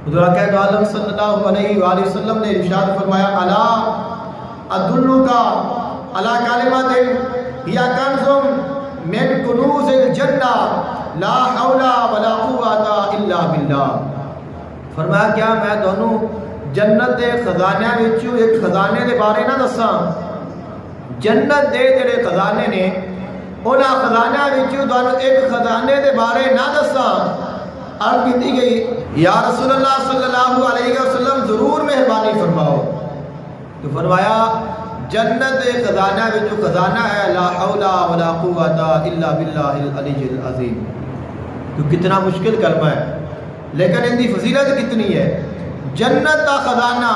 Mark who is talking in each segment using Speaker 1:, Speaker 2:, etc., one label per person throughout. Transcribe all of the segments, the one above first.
Speaker 1: حضور اکرم عالم صلی اللہ علیہ وآلہ وسلم نے ارشاد فرمایا الا ادلکا علی کلمۃ ہی کنز من کنوز الجنہ لا حول ولا قوت الا باللہ. فرمایا کیا میں دونوں جنت دے خزانیاں وچوں ایک خزانے دے بارے نہ دساں؟ جنت دے جڑے خزانے نے انہاں خزانیاں وچوں دونوں ایک خزانے دے بارے نہ دساں؟ عرض کی گئی یا رسول اللہ صلی اللہ علیہ وسلم ضرور مہربانی فرماؤ. تو فرمایا جنت دے خزانہ میں جو خزانہ ہے لا حول ولا قوت الا باللہ العلی العظیم. تو کتنا مشکل کلمہ ہے لیکن ان کی فضیلت کتنی ہے. جنت کا خزانہ،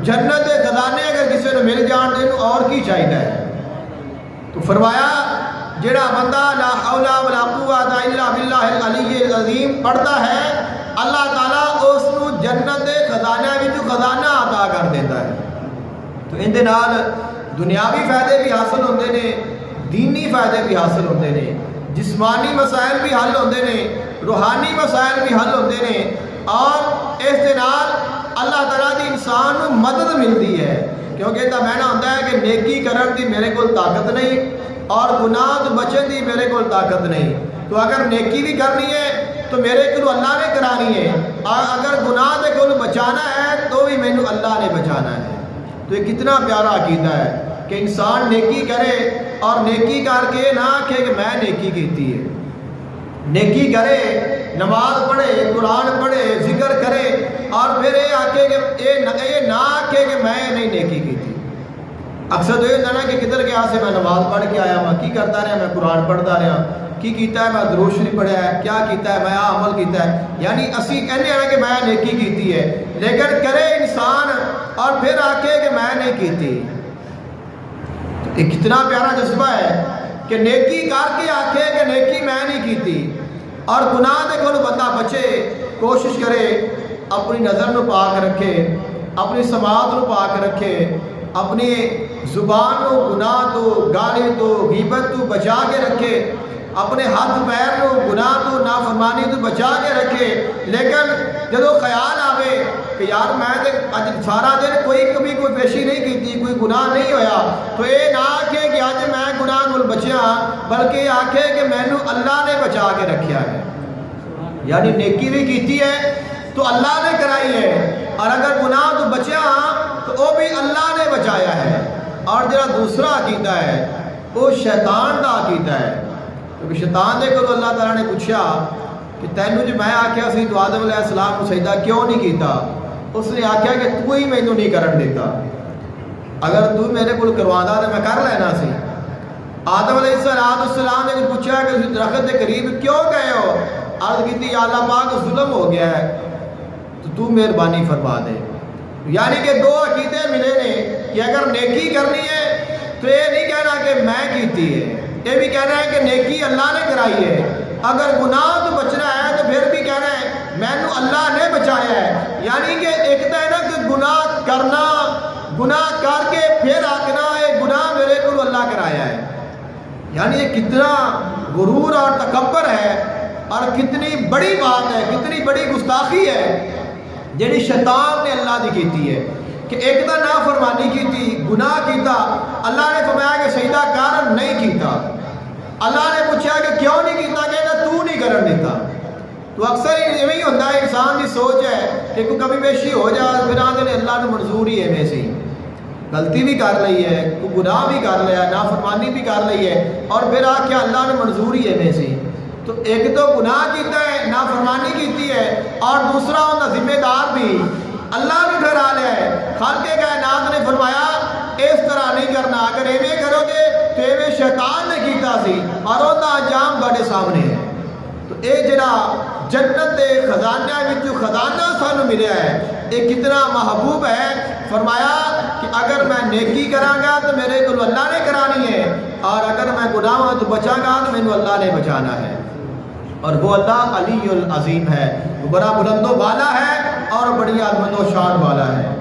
Speaker 1: جنت کے خزانے اگر کسی نے مل جان دے اور کی چاہیے. تو فرمایا جڑا بندہ لا حول ولا قوت الا باللہ العلی العظیم پڑھتا ہے اللہ تعالیٰ اس کو جنت کے خزانے میں جو خزانہ عطا کر دیتا ہے. تو ان دے نال دنیاوی فائدے بھی حاصل ہوندے نے، دینی فائدے بھی حاصل ہوندے نے، جسمانی مسائل بھی حل ہوندے نے، روحانی مسائل بھی حل ہوندے نے، اور اس دے نال اللہ تعالیٰ دی انسان کو مدد ملتی ہے. کیونکہ یہ کہنا ہوتا ہے کہ نیکی کرن دی میرے کو طاقت نہیں اور گناہ تو بچن دی میرے کو طاقت نہیں. تو اگر نیکی بھی کرنی ہے تو میرے کو اللہ نے کرانی ہے، اور اگر گناہ دے کو بچانا ہے تو بھی مینوں اللہ نے بچانا ہے. تو یہ کتنا پیارا عقیدہ ہے کہ انسان نیکی کرے اور نیکی کر کے نہ آکھے کہ میں نیکی کیتی ہے. نیکی کرے، نماز پڑھے، قرآن پڑھے، ذکر کرے، اور پھر یہ آکھے کہ یہ نہ آکھے کہ میں نہیں نیکی کیتی. اکثر تو یہ ہوتا ہے کہ کدھر گیا سے میں نماز پڑھ کے آیا ہوں، کی کرتا رہا میں قرآن پڑھتا رہا، کی کیتا ہے میں درود شریف پڑھا ہے، کیا کیتا ہے میں عمل کیتا ہے. یعنی اسی کہنے ہیں کہ میں نیکی کیتی ہے، لیکن کرے انسان اور پھر آکھے کہ میں نہیں کیتی. یہ کتنا پیارا جذبہ ہے کہ نیکی کر کے آکھے کہ نیکی میں نہیں کیتی، اور گناہ دے کو بندہ بچے. کوشش کرے اپنی نظر نو پاک رکھے، اپنی سماعت نو پاک رکھے، اپنی زبان نو گناہ تو، گالی تو، غیبت تو بچا کے رکھے، اپنے ہاتھ پیر نو گناہ تو، نافرمانی تو بچا کے رکھے. لیکن جدو خیال آوے کہ یار میں اج سارا دن کبھی کوئی پیشی نہیں کیتی، کوئی گناہ نہیں ہویا، تو یہ نہ آکھے کہ اج میں گناہ کو بچیا، بلکہ آکھے کہ مینوں اللہ نے بچا کے رکھیا ہے. یعنی نیکی بھی کیتی ہے تو اللہ نے کرائی ہے، اور اگر گناہ تو بچیا تو وہ بھی اللہ نے بچایا ہے. اور جڑا دوسرا عقیدہ ہے وہ شیطان کا عقیدہ ہے. کیونکہ شیطان دے کو اللہ تعالیٰ نے پوچھا کہ تینوں جو میں آکھیا سی تو آدم علیہ السلام کو سجدہ کیوں نہیں کیتا؟ اس نے آکھیا کہ تو ہی مینوں نہیں کرن دیتا، اگر تو میرے کو کروانا تو میں کر لینا سی. آدم علیہ السلام نے پوچھا کہ اس درخت کے قریب کیوں گئے ہو؟ عرض کی یا اللہ پاک ظلم ہو گیا ہے تو مہربانی فرما دے. یعنی کہ دو عقیدے ملے نے کہ اگر نیکی کرنی ہے تو یہ نہیں کہنا کہ میں کیتی ہے، یہ بھی کہنا ہے کہ نیکی اللہ نے کرائی ہے. اگر گناہ تو بچنا ہے تو پھر بھی کہنا ہے مینوں اللہ نے بچایا ہے. یعنی کہ ایک تو ہے نا کہ گناہ کرنا، گناہ کر کے پھر آکھنا ہے گناہ میرے کو اللہ کرایا ہے. یعنی یہ کتنا غرور اور تکبر ہے، اور کتنی بڑی بات ہے، کتنی بڑی گستاخی ہے جیڑی شیطان نے اللہ دی کیتی ہے کہ ایک تو نافرمانی کیتی، گناہ کیتا، اللہ نے فرمایا کہ سجدہ کر، نہیں کیتا. اللہ نے پوچھا کہ کیوں نہیں کیتا، کہنا تو نہیں کرن دیتا. تو اکثر یہی ہوتا ہے، انسان کی سوچ ہے کہ کوئی کبھی بیشی ہو جائے پھر آدھے نے اللہ نے منظور ہی ہے، میں سے غلطی بھی کر لی ہے، کوئی گناہ بھی کر لیا، نافرمانی بھی کر لی ہے، اور پھر آ کے اللہ نے منظور ہی ہے میں سے. تو ایک تو گناہ کیتا ہے، نافرمانی کیتی ہے، اور دوسرا ان کا ذمہ دار بھی اللہ بھی ٹھہرا لیا ہے. خالق کائنات نے فرمایا اس طرح نہیں کرنا، اگر ایویں کرو گے تو ایویں شیطان نے کیتا سی، اور ان کا انجام تہاڈے سامنے ہے. تو اے جڑا جنت دے خزانہ وچ خزانہ سانوں ملیا ہے، یہ کتنا محبوب ہے. فرمایا کہ اگر میں نیکی کراں گا تو میرے کو اللہ نے کرانی ہے، اور اگر میں گناہ تو بچاں گا تو مینوں اللہ نے بچانا ہے. اور وہ اللہ علی العظیم ہے، وہ بڑا بلند و بالا ہے اور بڑی عظمت و شان والا ہے.